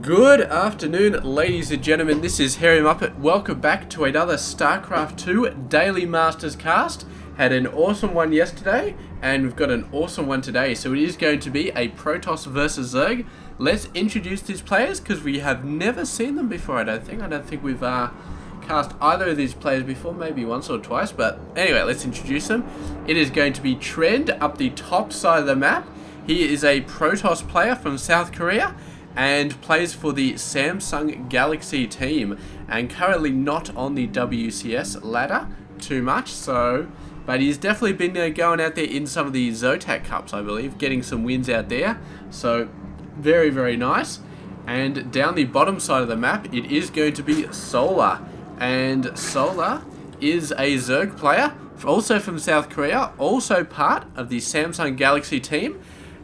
Good afternoon, ladies and gentlemen. This is Harry Muppet. Welcome back to another Starcraft 2 Daily Masters cast. Had an awesome one yesterday, and we've got an awesome one today. So it is going to be a Protoss versus Zerg. Let's introduce these players because we have never seen them before. I don't think we've cast either of these players before, maybe once or twice. But anyway, let's introduce them. It is going to be Trend up the top side of the map. He is a Protoss player from South Korea and plays for the Samsung Galaxy team, and currently not on the WCS ladder too much, but he's definitely been going out there in some of the Zotac Cups, I believe, getting some wins out there, so very, very nice. And down the bottom side of the map, it is going to be Solar, and Solar is a Zerg player, also from South Korea, also part of the Samsung Galaxy team,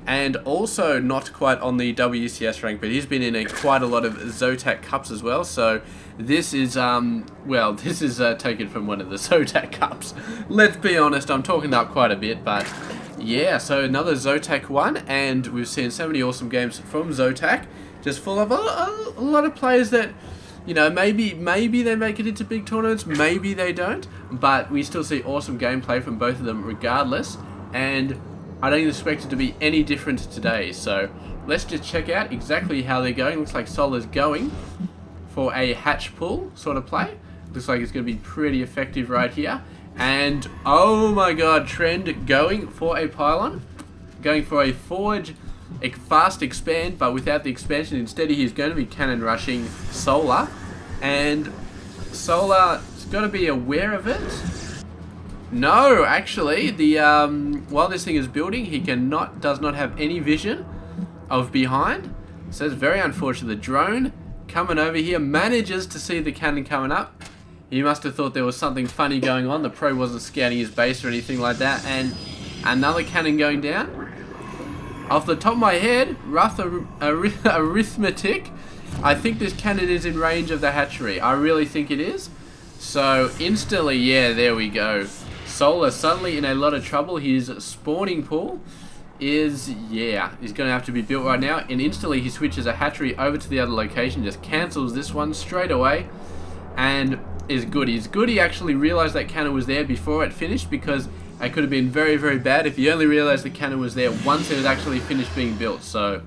and also not quite on the WCS rank, but he's been in quite a lot of Zotac Cups as well. So this is, this is taken from one of the Zotac Cups. Let's be honest, I'm talking up quite a bit, but yeah, so another Zotac one, and we've seen so many awesome games from Zotac, just full of a lot of players that, you know, maybe they make it into big tournaments, maybe they don't, but we still see awesome gameplay from both of them regardless, and I don't expect it to be any different today. So let's just check out exactly how they're going. Looks like Solar's going for a hatch pull sort of play. Looks like it's going to be pretty effective right here. And oh my god, Trend going for a pylon, going for a forge, a fast expand, but without the expansion. Instead, he's going to be cannon rushing Solar, and Solar's got to be aware of it. No, actually, while this thing is building, he does not have any vision of behind. So it's very unfortunate. The drone coming over here manages to see the cannon coming up. He must have thought there was something funny going on. The pro wasn't scouting his base or anything like that. And another cannon going down. Off the top of my head, rough arithmetic, I think this cannon is in range of the hatchery. I really think it is. So instantly, yeah, there we go. Solar suddenly in a lot of trouble. His spawning pool is going to have to be built right now, and instantly he switches a hatchery over to the other location, just cancels this one straight away, and is good. He's good he actually realized that cannon was there before it finished, because it could have been very, very bad if he only realized the cannon was there once it was actually finished being built. So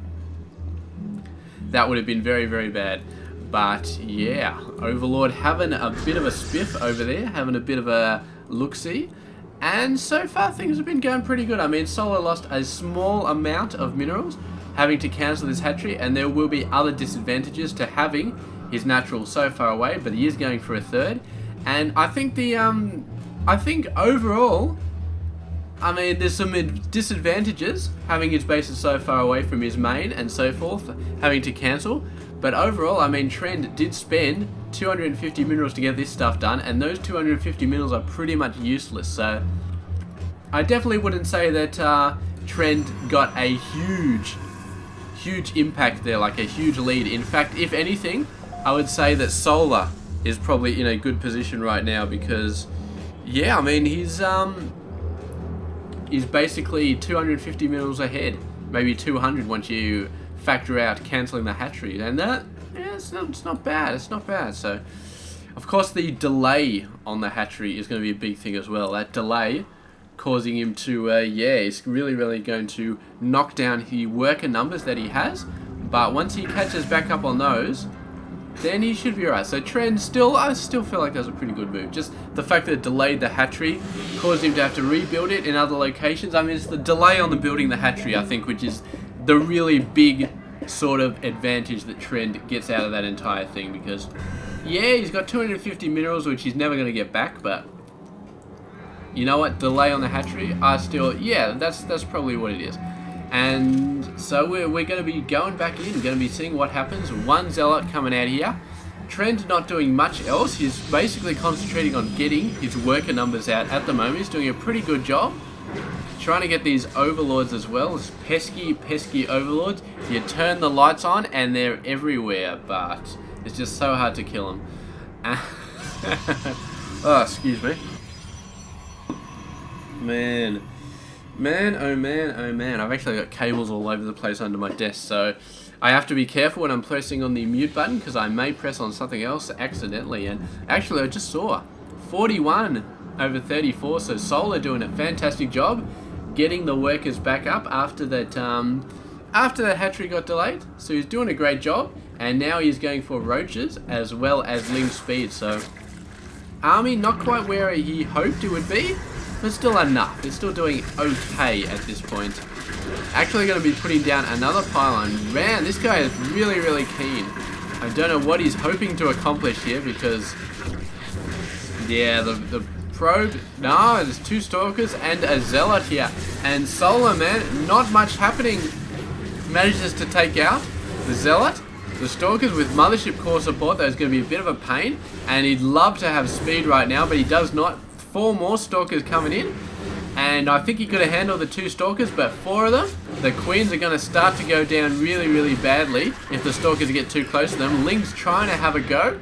that would have been very, very bad. But yeah, Overlord having a bit of a spiff over there, having a bit of a look-see, and so far things have been going pretty good. I mean, Solar lost a small amount of minerals having to cancel this hatchery, and there will be other disadvantages to having his natural so far away, but he is going for a third. And I think overall, I mean, there's some disadvantages having his bases so far away from his main and so forth, having to cancel. But overall, I mean, Trend did spend 250 minerals to get this stuff done, and those 250 minerals are pretty much useless. So I definitely wouldn't say that Trend got a huge impact there, like a huge lead. In fact, if anything, I would say that Solar is probably in a good position right now, because, yeah, I mean, he's basically 250 minerals ahead, maybe 200 once you factor out cancelling the hatchery, and that, yeah, it's not bad. It's not bad. So, of course, the delay on the hatchery is going to be a big thing as well. That delay causing him to, it's really going to knock down the worker numbers that he has. But once he catches back up on those, then he should be alright. So Trend I still feel like that was a pretty good move. Just the fact that it delayed the hatchery caused him to have to rebuild it in other locations. I mean, it's the delay on the building the hatchery, I think, which is the really big sort of advantage that Trend gets out of that entire thing, because yeah, he's got 250 minerals, which he's never going to get back, but you know what, delay on the hatchery, that's probably what it is. And so we're going to be going back in, going to be seeing what happens. One Zealot coming out here. Trend not doing much else. He's basically concentrating on getting his worker numbers out at the moment. He's doing a pretty good job. Trying to get these overlords as well. It's pesky overlords. You turn the lights on and they're everywhere, but it's just so hard to kill them. Oh, excuse me. Man, oh man. I've actually got cables all over the place under my desk, so I have to be careful when I'm pressing on the mute button because I may press on something else accidentally. And actually, I just saw 41 over 34. So Solar doing a fantastic job getting the workers back up after that hatchery got delayed. So he's doing a great job. And now he's going for roaches as well as ling speed. So army not quite where he hoped it would be, but still enough. It's still doing okay at this point. Actually going to be putting down another pylon. Man, this guy is really, really keen. I don't know what he's hoping to accomplish here because, yeah, the probe, no, there's 2 stalkers and a zealot here. And Solar, man, not much happening. Manages to take out the zealot. The stalkers with mothership core support, that is going to be a bit of a pain. And he'd love to have speed right now, but he does not. 4 more stalkers coming in. And I think he could have handled the 2 stalkers, but 4 of them, the queens are going to start to go down really, really badly if the stalkers get too close to them. Ling's trying to have a go,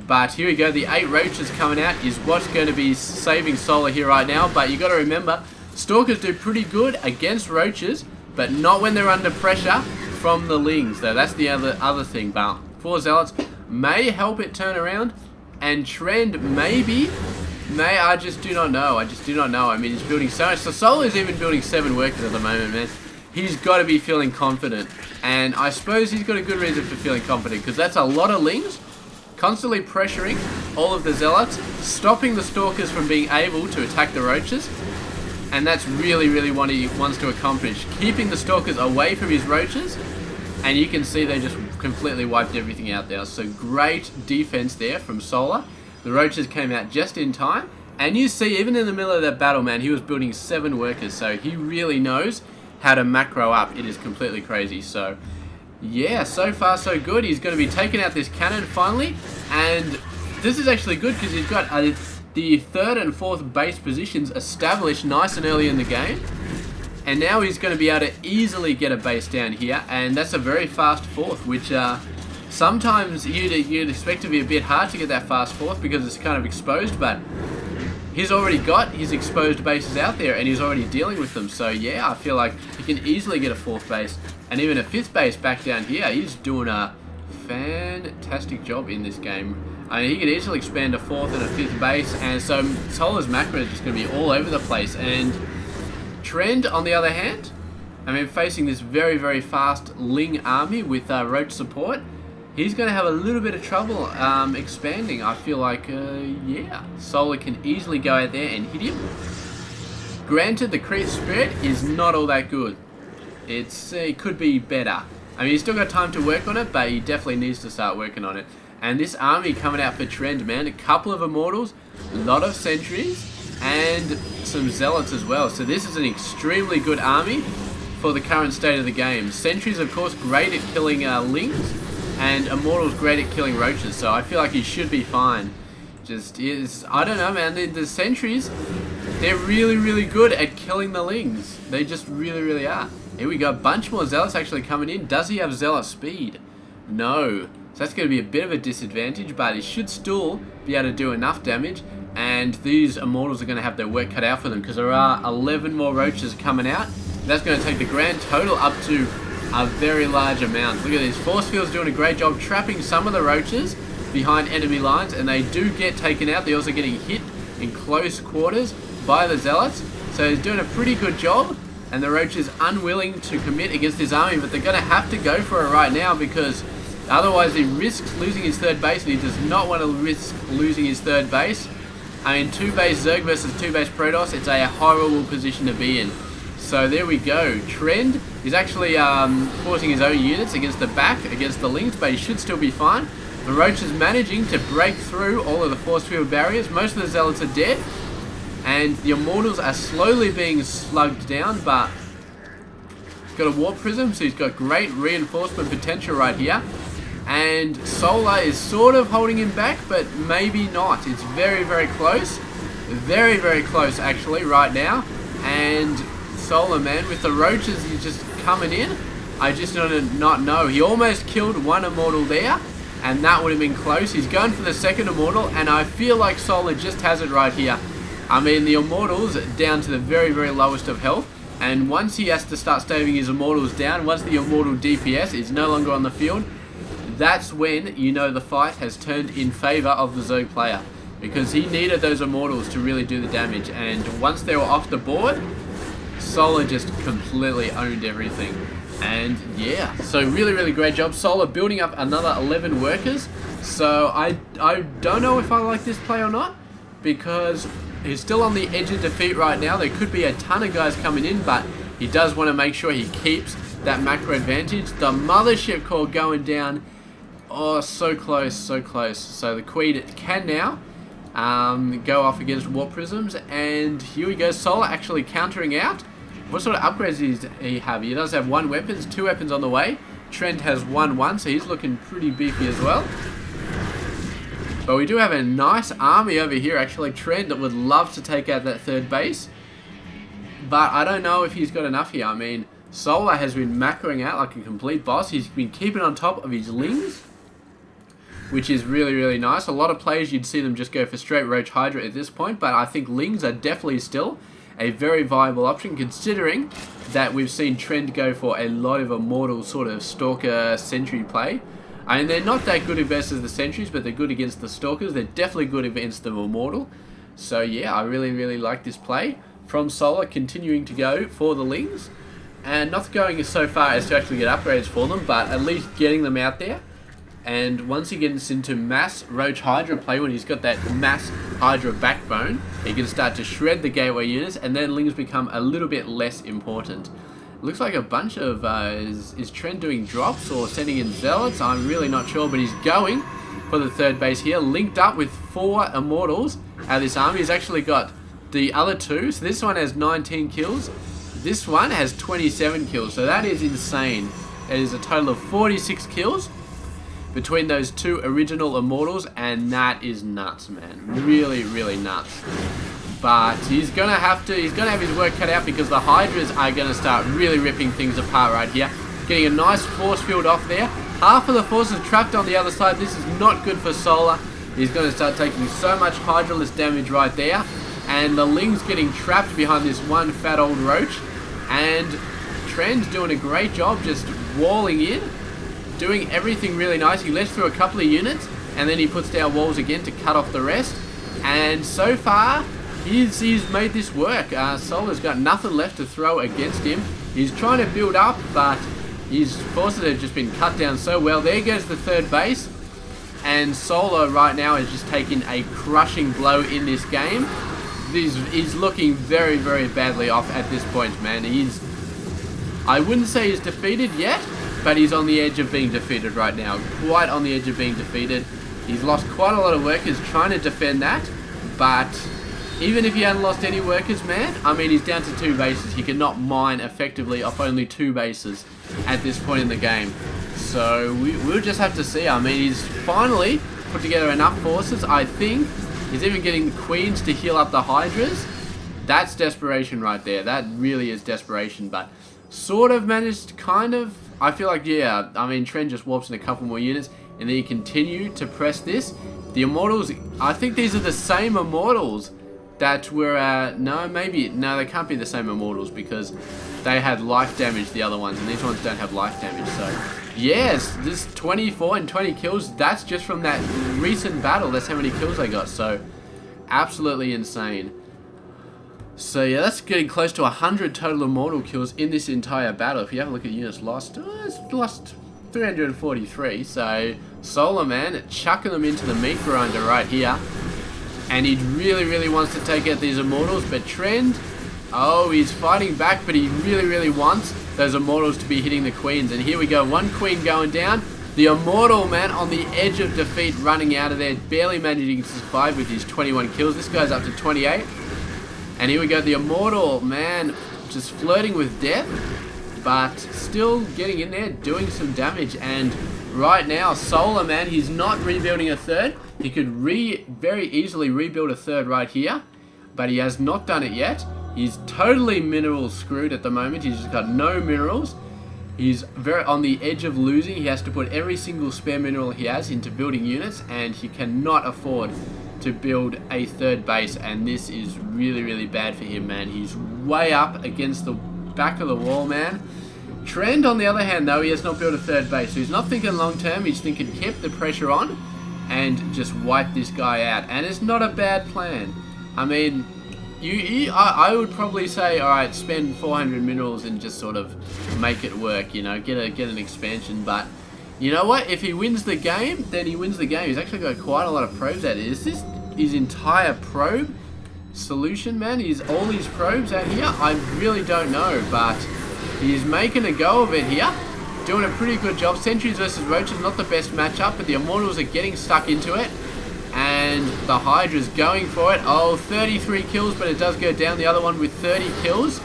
but here we go. The 8 roaches coming out is what's going to be saving Solar here right now. But you got to remember, stalkers do pretty good against roaches, but not when they're under pressure from the lings. Though that's the other thing. But 4 zealots may help it turn around, and Trend maybe. I just do not know. I mean, he's building so much. So Solar's even building 7 workers at the moment, man. He's got to be feeling confident. And I suppose he's got a good reason for feeling confident, because that's a lot of lings constantly pressuring all of the zealots, stopping the stalkers from being able to attack the roaches. And that's really, really what he wants to accomplish. Keeping the stalkers away from his roaches. And you can see they just completely wiped everything out there. So great defense there from Solar. The roaches came out just in time. And you see, even in the middle of that battle, man, he was building 7 workers. So he really knows how to macro up. It is completely crazy. So, yeah, so far so good. He's going to be taking out this cannon finally. And this is actually good because he's got the 3rd and 4th base positions established nice and early in the game. And now he's going to be able to easily get a base down here. And that's a very fast 4th, which sometimes you'd expect to be a bit hard to get that fast 4th because it's kind of exposed, but he's already got his exposed bases out there and he's already dealing with them. So yeah, I feel like he can easily get a 4th base and even a 5th base back down here. He's doing a fantastic job in this game. I mean, he could easily expand a 4th and a 5th base, and so Solar's macro is just going to be all over the place. And Trend, on the other hand, I mean, facing this very, very fast Ling army with roach support, he's going to have a little bit of trouble expanding. I feel like, yeah, Solar can easily go out there and hit him. Granted, the creep spirit is not all that good. It could be better. I mean, he's still got time to work on it, but he definitely needs to start working on it. And this army coming out for Trend, man, a couple of immortals, a lot of sentries, and some zealots as well. So this is an extremely good army for the current state of the game. Sentries, of course, great at killing lings, and immortals great at killing roaches. So I feel like he should be fine. I don't know, man. The sentries, they're really, really good at killing the lings. They just really, really are. Here we go. A bunch more zealots actually coming in. Does he have zealot speed? No. So that's going to be a bit of a disadvantage, but he should still be able to do enough damage. And these immortals are going to have their work cut out for them because there are 11 more roaches coming out. That's going to take the grand total up to a very large amount. Look at this. Force Field's doing a great job trapping some of the roaches behind enemy lines, and they do get taken out. They're also getting hit in close quarters by the zealots. So he's doing a pretty good job, and the roach is unwilling to commit against his army, but they're going to have to go for it right now because otherwise he risks losing his 3rd base, and he does not want to risk losing his 3rd base. I mean, 2 base Zerg versus 2 base Protoss, it's a horrible position to be in. So there we go. Trend is actually forcing his own units against the back, against the lings, but he should still be fine. The roach is managing to break through all of the force field barriers. Most of the zealots are dead, and the immortals are slowly being slugged down, but got a warp prism, so he's got great reinforcement potential right here. And Solar is sort of holding him back, but maybe not. It's very, very close. Very, very close, actually, right now. And Solar, man, with the roaches, he's just coming in. I just do not know. He almost killed one immortal there, and that would have been close. He's going for the 2nd immortal, and I feel like Solar just has it right here. I mean, the immortals down to the very, very lowest of health. And once he has to start staving his immortals down, once the immortal DPS is no longer on the field, that's when you know the fight has turned in favor of the Zerg player. Because he needed those immortals to really do the damage. And once they were off the board, Solar just completely owned everything. And yeah, so really great job. Solar building up another 11 workers. So I don't know if I like this play or not, because he's still on the edge of defeat right now. There could be a ton of guys coming in, but he does want to make sure he keeps that macro advantage. The mothership core going down. Oh, so close, so close. So the Queen can now go off against Warp Prisms. And here we go, Solar actually countering out. What sort of upgrades does he have? He does have 1 weapon, 2 weapons on the way. Trent has 1, so he's looking pretty beefy as well. But we do have a nice army over here, actually. Trent that would love to take out that 3rd base. But I don't know if he's got enough here. I mean, Solar has been macroing out like a complete boss. He's been keeping on top of his Lings, which is really nice. A lot of players, you'd see them just go for straight Roach Hydra at this point, but I think Lings are definitely still a very viable option, considering that we've seen Trend go for a lot of immortal sort of Stalker Sentry play. I mean, they're not that good versus the Sentries, but they're good against the Stalkers. They're definitely good against the Immortal. So yeah, I really like this play from Solar, continuing to go for the Lings. And not going so far as to actually get upgrades for them, but at least getting them out there. And once he gets into mass Roach Hydra play, when he's got that mass Hydra backbone, he can start to shred the gateway units, and then Lings become a little bit less important. Looks like a bunch of, is Trent doing drops or sending in Zealots? I'm really not sure, but he's going for the 3rd base here, linked up with 4 Immortals out of this army. He's actually got the other 2, so this one has 19 kills, this one has 27 kills, so that is insane. It is a total of 46 kills between those 2 original Immortals, and that is nuts, man. Really nuts. But he's gonna have his work cut out, because the Hydras are gonna start really ripping things apart right here. Getting a nice force field off there. Half of the force is trapped on the other side. This is not good for Solar. He's gonna start taking so much Hydraless damage right there. And the Ling's getting trapped behind this one fat old Roach. And Trend's doing a great job just walling in, doing everything really nice. He lets through a couple of units, and then he puts down walls again to cut off the rest. And so far, he's made this work. Solar's got nothing left to throw against him. He's trying to build up, but his forces have just been cut down so well. There goes the 3rd base. And Solar right now is just taking a crushing blow in this game. He's looking very badly off at this point, man. I wouldn't say he's defeated yet, but he's on the edge of being defeated right now. Quite on the edge of being defeated. He's lost quite a lot of workers trying to defend that, but even if he hadn't lost any workers, man, I mean, he's down to 2 bases. He cannot mine effectively off only 2 bases at this point in the game. So we'll just have to see. I mean, he's finally put together enough forces. I think he's even getting the Queens to heal up the Hydras. That's desperation right there. That really is desperation, but sort of managed, kind of. I feel like, yeah, I mean, Trent just warps in a couple more units, and then you continue to press this. The Immortals, I think these are the same Immortals that were, no, they can't be the same Immortals, because they had life damage, the other ones, and these ones don't have life damage. So yes, this 24 and 20 kills, that's just from that recent battle. That's how many kills they got. So absolutely insane. So yeah, that's getting close to 100 total Immortal kills in this entire battle. If you have a look at units lost, it's lost 343. So Solar, man, chucking them into the meat grinder right here. And he really wants to take out these Immortals, but Trend, oh, he's fighting back, but he really wants those Immortals to be hitting the Queens. And here we go, 1 Queen going down. The Immortal, man, on the edge of defeat, running out of there, barely managing to survive with his 21 kills. This guy's up to 28. And here we go, the Immortal, man, just flirting with death, but still getting in there, doing some damage. And right now, Solar, man, he's not rebuilding a 3rd. He could very easily rebuild a 3rd right here, but he has not done it yet. He's totally mineral screwed at the moment. He's just got no minerals. He's very on the edge of losing. He has to put every single spare mineral he has into building units, and he cannot afford to build a 3rd base, and this is really bad for him, man. He's way up against the back of the wall, man. Trend, on the other hand, though, he has not built a third base. So he's not thinking long term. He's thinking keep the pressure on and just wipe this guy out. And it's not a bad plan. I mean, I would probably say, alright, spend 400 minerals and just sort of make it work, you know, get an expansion. But you know what? If he wins the game, then he wins the game. He's actually got quite a lot of probes out here. Is this his entire probe solution, man? Is all these probes out here? I really don't know, but he's making a go of it here. Doing a pretty good job. Sentries versus Roaches, not the best matchup, but the Immortals are getting stuck into it. And the Hydra's going for it. Oh, 33 kills, but it does go down. The other one with 30 kills.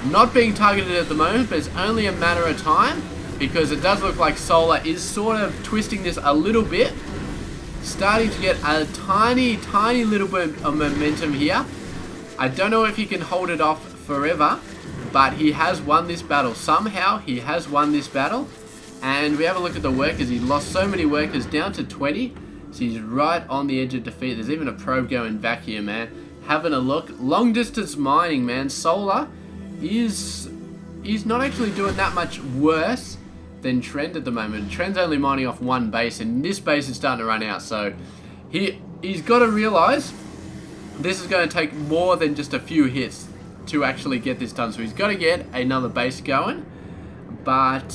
Not being targeted at the moment, but it's only a matter of time, because it does look like Solar is sort of twisting this a little bit. Starting to get a tiny little bit of momentum here. I don't know if he can hold it off forever, but he has won this battle. Somehow he has won this battle. And we have a look at the workers. He lost so many workers, down to 20. So he's right on the edge of defeat. There's even a probe going back here, man. Having a look. Long distance mining, man. Solar he's not actually doing that much worse than Trend at the moment. Trend's only mining off one base, and this base is starting to run out. So he's got to realize this is going to take more than just a few hits to actually get this done. So he's got to get another base going. But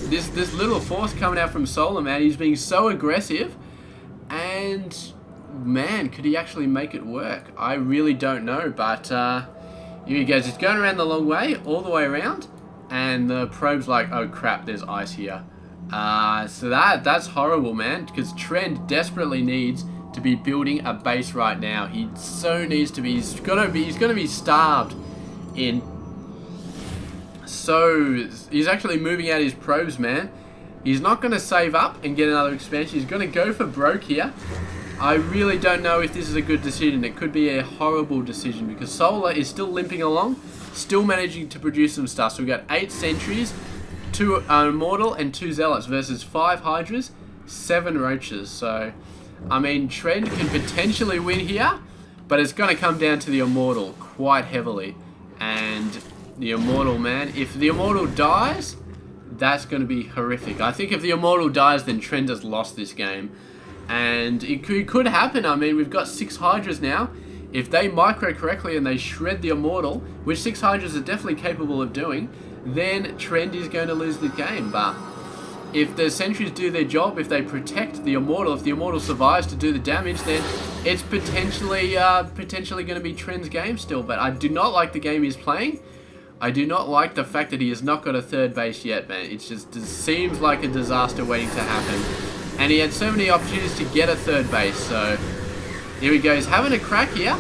this little force coming out from Solar, man, he's being so aggressive, and man, could he actually make it work? I really don't know, but here he goes. It's going around the long way, all the way around, and the probe's like, oh crap, there's ice here. So that's horrible, man, because Trend desperately needs to be building a base right now. He so needs to be. He's gonna be starved in. So he's actually moving out his probes, man. He's not going to save up and get another expansion. He's going to go for broke here. I really don't know if this is a good decision. It could be a horrible decision, because Solar is still limping along, still managing to produce some stuff. So we've got 8 sentries, 2 Immortal and 2 Zealots versus 5 Hydras, 7 Roaches. So, I mean, Trend can potentially win here, but it's going to come down to the Immortal quite heavily. And the Immortal, man, if the Immortal dies, that's going to be horrific. I think if the Immortal dies, then Trend has lost this game. And it could happen. I mean, we've got 6 Hydras now. If they micro correctly and they shred the Immortal, which 6 Hydras are definitely capable of doing, then Trend is going to lose the game. But if the sentries do their job, if they protect the Immortal, if the Immortal survives to do the damage, then it's potentially going to be Trend's game still. But I do not like the game he's playing. I do not like the fact that he has not got a third base yet, man. It seems like a disaster waiting to happen. And he had so many opportunities to get a third base, so here he goes, having a crack here.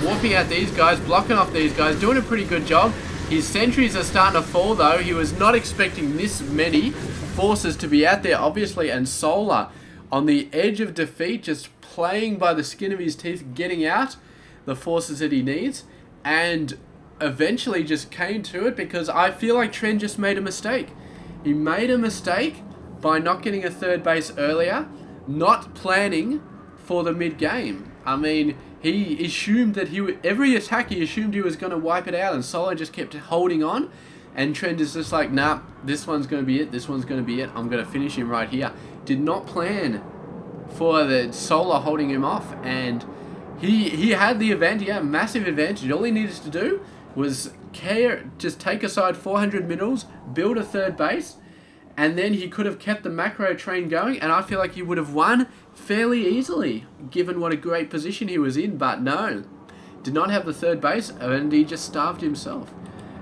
Warping out these guys, blocking off these guys, doing a pretty good job. His sentries are starting to fall, though. He was not expecting this many forces to be out there, obviously, and Solar on the edge of defeat, just playing by the skin of his teeth, getting out the forces that he needs, and eventually just came to it, because I feel like Trend just made a mistake. He made a mistake by not getting a third base earlier, not planning for the mid-game. I mean, he assumed that every attack he assumed he was going to wipe it out, and Solar just kept holding on, and Trend is just like, nah, this one's going to be it, this one's going to be it, I'm going to finish him right here. Did not plan for the Solar holding him off, and he had the advantage, yeah, massive advantage. All he needed to do was just take aside 400 minerals, build a third base, and then he could have kept the macro train going, and I feel like he would have won fairly easily, given what a great position he was in. But no, did not have the third base, and he just starved himself.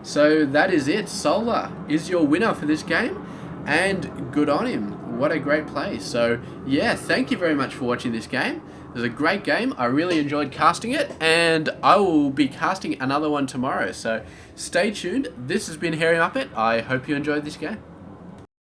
So that is it. Solar is your winner for this game, and good on him. What a great play. So yeah, thank you very much for watching this game. It was a great game. I really enjoyed casting it, and I will be casting another one tomorrow. So stay tuned. This has been Hairy Muppet. I hope you enjoyed this game.